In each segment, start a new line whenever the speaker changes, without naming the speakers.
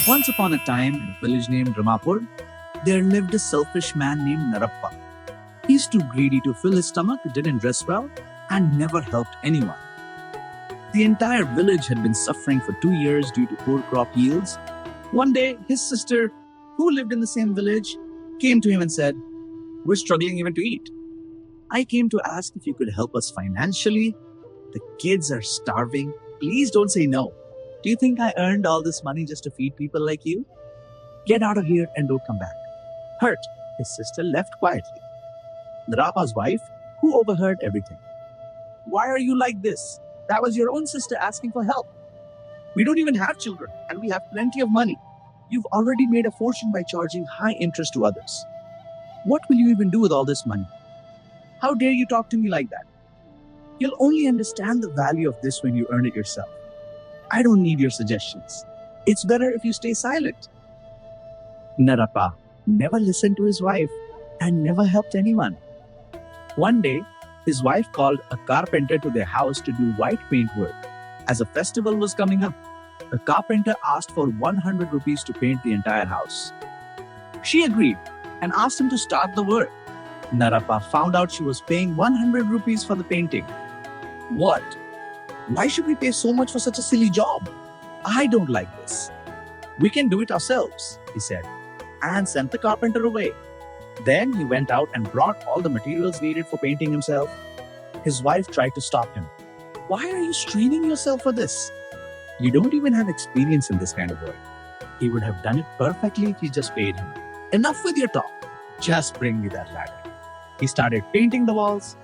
Once upon a time, in a village named Ramapur, there lived a selfish man named Narappa. He's too greedy to fill his stomach, didn't dress well, and never helped anyone. The entire village had been suffering for 2 years due to poor crop yields. One day, his sister, who lived in the same village, came to him and said, "We're struggling even to eat. I came to ask if you could help us financially. The kids are starving. Please don't say no. Do you think I earned all this money just to feed people like you? Get out of here and don't come back." Hurt, his sister left quietly. Narapa's wife, who overheard everything. "Why are you like this? That was your own sister asking for help. We don't even have children and we have plenty of money. You've already made a fortune by charging high interest to others. What will you even do with all this money? How dare you talk to me like that? You'll only understand the value of this when you earn it yourself. I don't need your suggestions. It's better if you stay silent." Narapa never listened to his wife and never helped anyone. One day, his wife called a carpenter to their house to do white paint work. As a festival was coming up, the carpenter asked for 100 rupees to paint the entire house. She agreed and asked him to start the work. Narapa found out she was paying 100 rupees for the painting. "What? Why should we pay so much for such a silly job? I don't like this. We can do it ourselves," he said, and sent the carpenter away. Then he went out and brought all the materials needed for painting himself. His wife tried to stop him. "Why are you straining yourself for this? You don't even have experience in this kind of work. He would have done it perfectly if you just paid him. Enough with your talk. Just bring me that ladder." He started painting the walls.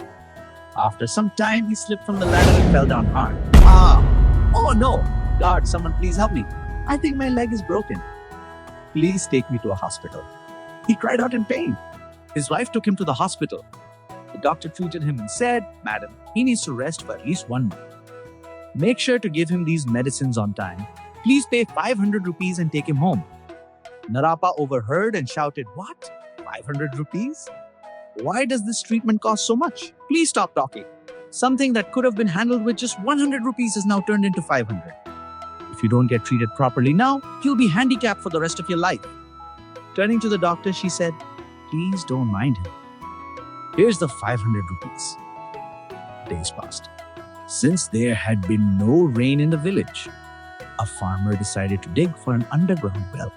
After some time, he slipped from the ladder and fell down hard. Oh no! God, someone please help me. I think my leg is broken. Please take me to a hospital." He cried out in pain. His wife took him to the hospital. The doctor treated him and said, "Madam, he needs to rest for at least 1 month. Make sure to give him these medicines on time. Please pay 500 rupees and take him home." Narapa overheard and shouted, "What? 500 rupees? Why does this treatment cost so much? Please stop talking. Something that could have been handled with just 100 rupees is now turned into 500. If you don't get treated properly now, you'll be handicapped for the rest of your life." Turning to the doctor, she said, "Please don't mind him. Here's the 500 rupees. Days passed. Since there had been no rain in the village, a farmer decided to dig for an underground well.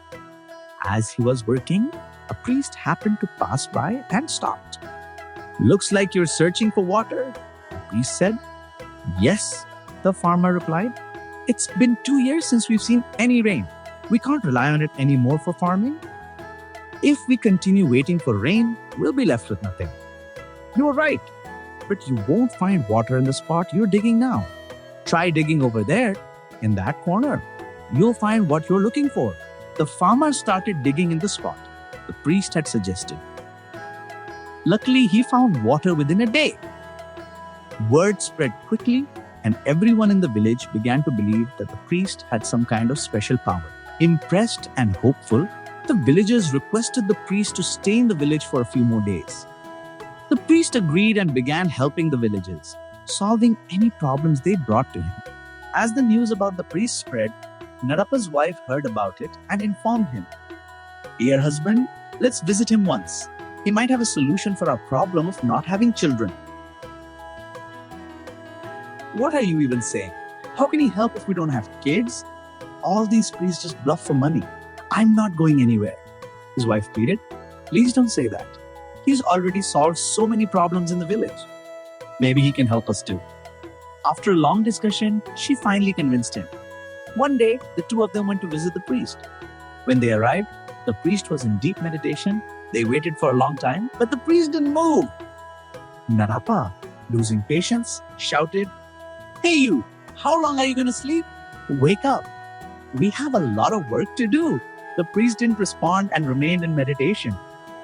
As he was working, a priest happened to pass by and stopped. "Looks like you're searching for water," the priest said. "Yes," the farmer replied. "It's been 2 years since we've seen any rain. We can't rely on it anymore for farming. If we continue waiting for rain, we'll be left with nothing." "You're right, but you won't find water in the spot you're digging now. Try digging over there, in that corner. You'll find what you're looking for." The farmer started digging in the spot the priest had suggested. Luckily, he found water within a day. Word spread quickly, and everyone in the village began to believe that the priest had some kind of special power. Impressed and hopeful, the villagers requested the priest to stay in the village for a few more days. The priest agreed and began helping the villagers, solving any problems they brought to him. As the news about the priest spread, Narapa's wife heard about it and informed him. "Dear husband, let's visit him once. He might have a solution for our problem of not having children." "What are you even saying? How can he help if we don't have kids? All these priests just bluff for money. I'm not going anywhere," his wife pleaded. "Please don't say that. He's already solved so many problems in the village. Maybe he can help us too." After a long discussion, she finally convinced him. One day, the two of them went to visit the priest. When they arrived, the priest was in deep meditation. They waited for a long time, but the priest didn't move. Narapa, losing patience, shouted, "Hey you, how long are you going to sleep? Wake up. We have a lot of work to do." The priest didn't respond and remained in meditation,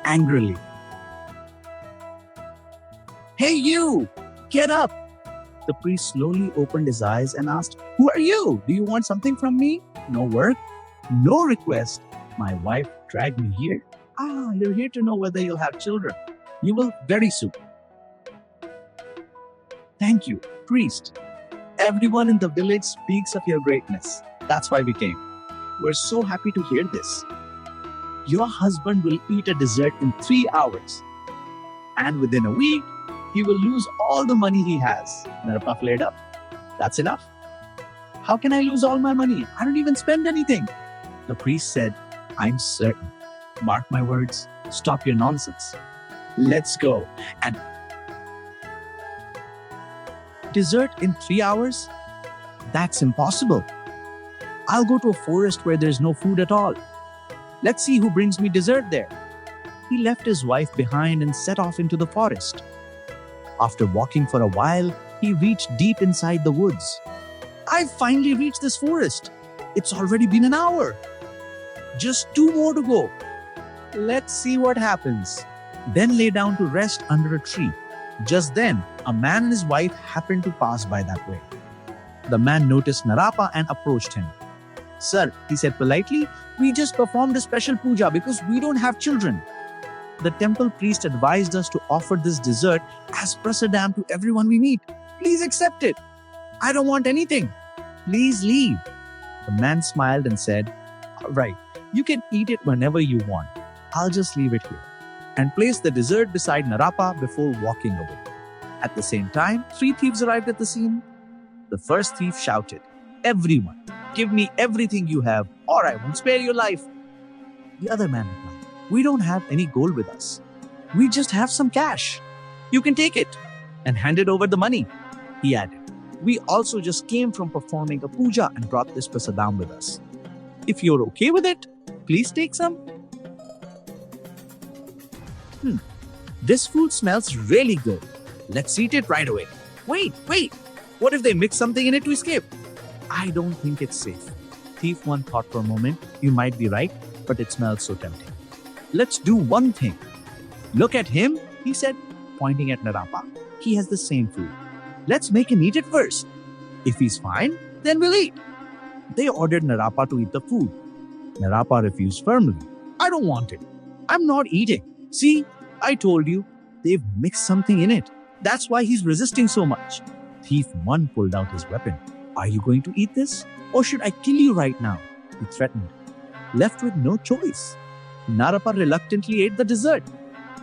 angrily. "Hey you, get up." The priest slowly opened his eyes and asked, "Who are you? Do you want something from me? No work? No request? My wife dragged me here. You're here to know whether you'll have children. You will very soon." "Thank you, priest. Everyone in the village speaks of your greatness. That's why we came." We're so happy to hear this. Your husband will eat a dessert in 3 hours, and within a week, he will lose all the money he has. Narappa flared up. That's enough. How can I lose all my money? I don't even spend anything. The priest said, I'm certain. Mark my words. Stop your nonsense. Let's go. And dessert in 3 hours? That's impossible. I'll go to a forest where there's no food at all. Let's see who brings me dessert there. He left his wife behind and set off into the forest. After walking for a while, he reached deep inside the woods. I've finally reached this forest. It's already been an hour. Just 2 more to go. Let's see what happens. Then lay down to rest under a tree. Just then, a man and his wife happened to pass by that way. The man noticed Narappa and approached him. Sir, he said politely, we just performed a special puja because we don't have children. The temple priest advised us to offer this dessert as prasadam to everyone we meet. Please accept it. I don't want anything. Please leave. The man smiled and said, all right, you can eat it whenever you want. I'll just leave it here. And placed the dessert beside Narappa before walking away. At the same time, 3 thieves arrived at the scene. The first thief shouted, everyone, give me everything you have or I won't spare your life. The other man replied, we don't have any gold with us. We just have some cash. You can take it and handed over the money. He added, we also just came from performing a puja and brought this prasadam with us. If you're okay with it, please take some. This food smells really good. Let's eat it right away. Wait. What if they mix something in it to escape? I don't think it's safe. Thief 1 thought for a moment, you might be right, but it smells so tempting. Let's do one thing. Look at him, he said, pointing at Narappa. He has the same food. Let's make him eat it first. If he's fine, then we'll eat. They ordered Narappa to eat the food. Narappa refused firmly. I don't want it. I'm not eating. See, I told you, they've mixed something in it. That's why he's resisting so much. Thief 1 pulled out his weapon. Are you going to eat this? Or should I kill you right now? He threatened. Left with no choice, Narappa reluctantly ate the dessert.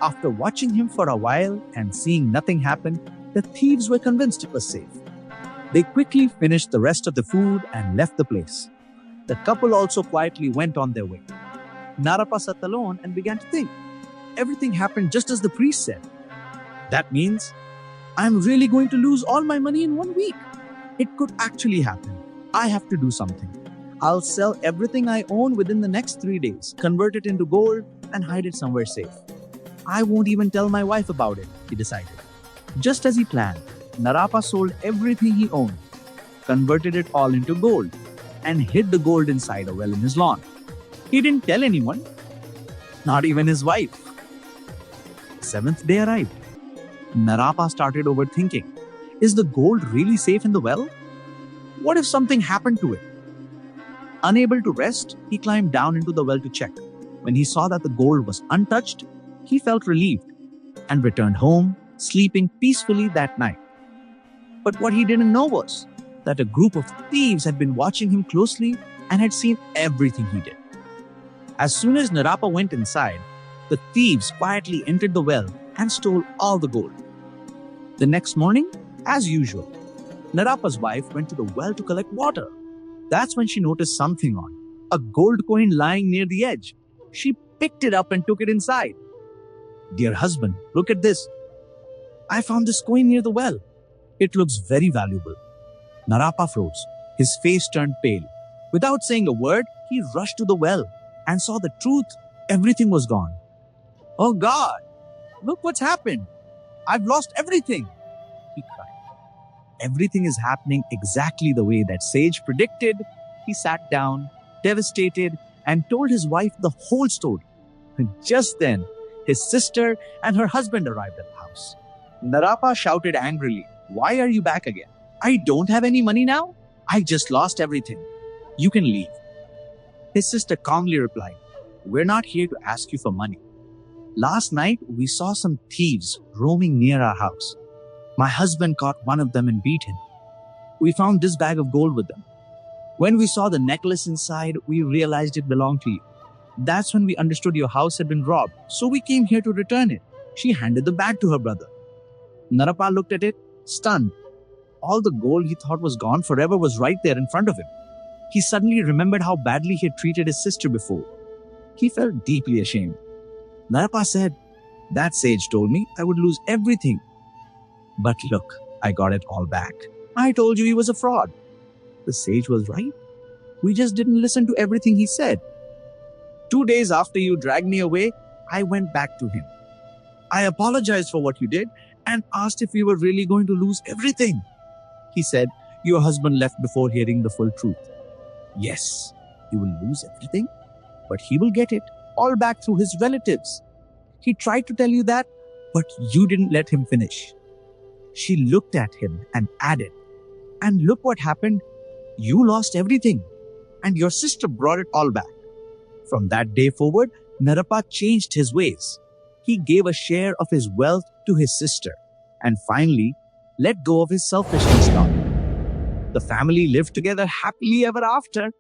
After watching him for a while and seeing nothing happen, the thieves were convinced it was safe. They quickly finished the rest of the food and left the place. The couple also quietly went on their way. Narappa sat alone and began to think. Everything happened just as the priest said. That means I'm really going to lose all my money in 1 week. It could actually happen. I have to do something. I'll sell everything I own within the next 3 days, convert it into gold, and hide it somewhere safe. I won't even tell my wife about it, he decided. Just as he planned, Narappa sold everything he owned, converted it all into gold, and hid the gold inside a well in his lawn. He didn't tell anyone, not even his wife. The 7th day arrived. Narappa started overthinking. Is the gold really safe in the well? What if something happened to it? Unable to rest, he climbed down into the well to check. When he saw that the gold was untouched, he felt relieved and returned home, sleeping peacefully that night. But what he didn't know was that a group of thieves had been watching him closely and had seen everything he did. As soon as Narappa went inside, the thieves quietly entered the well and stole all the gold. The next morning, as usual, Narappa's wife went to the well to collect water. That's when she noticed something odd. A gold coin lying near the edge. She picked it up and took it inside. Dear husband, look at this. I found this coin near the well. It looks very valuable. Narappa froze. His face turned pale. Without saying a word, he rushed to the well and saw the truth. Everything was gone. Oh God, look what's happened. I've lost everything, he cried. Everything is happening exactly the way that sage predicted. He sat down, devastated, and told his wife the whole story. And just then, his sister and her husband arrived at the house. Narappa shouted angrily, "Why are you back again? I don't have any money now. I just lost everything. You can leave." His sister calmly replied, "We're not here to ask you for money. Last night, we saw some thieves roaming near our house. My husband caught one of them and beat him. We found this bag of gold with them. When we saw the necklace inside, we realized it belonged to you. That's when we understood your house had been robbed, so we came here to return it. She handed the bag to her brother. Narappa looked at it, stunned. All the gold he thought was gone forever was right there in front of him. He suddenly remembered how badly he had treated his sister before. He felt deeply ashamed. Narappa said, "That sage told me I would lose everything. But look, I got it all back. I told you he was a fraud." The sage was right. We just didn't listen to everything he said. 2 days after you dragged me away, I went back to him. I apologized for what you did and asked if we were really going to lose everything. He said, "Your husband left before hearing the full truth." Yes, he will lose everything, but he will get it all back through his relatives. He tried to tell you that, but you didn't let him finish. She looked at him and added, "And look what happened. You lost everything, and your sister brought it all back." From that day forward, Narappa changed his ways. He gave a share of his wealth to his sister and finally let go of his selfishness. The family lived together happily ever after.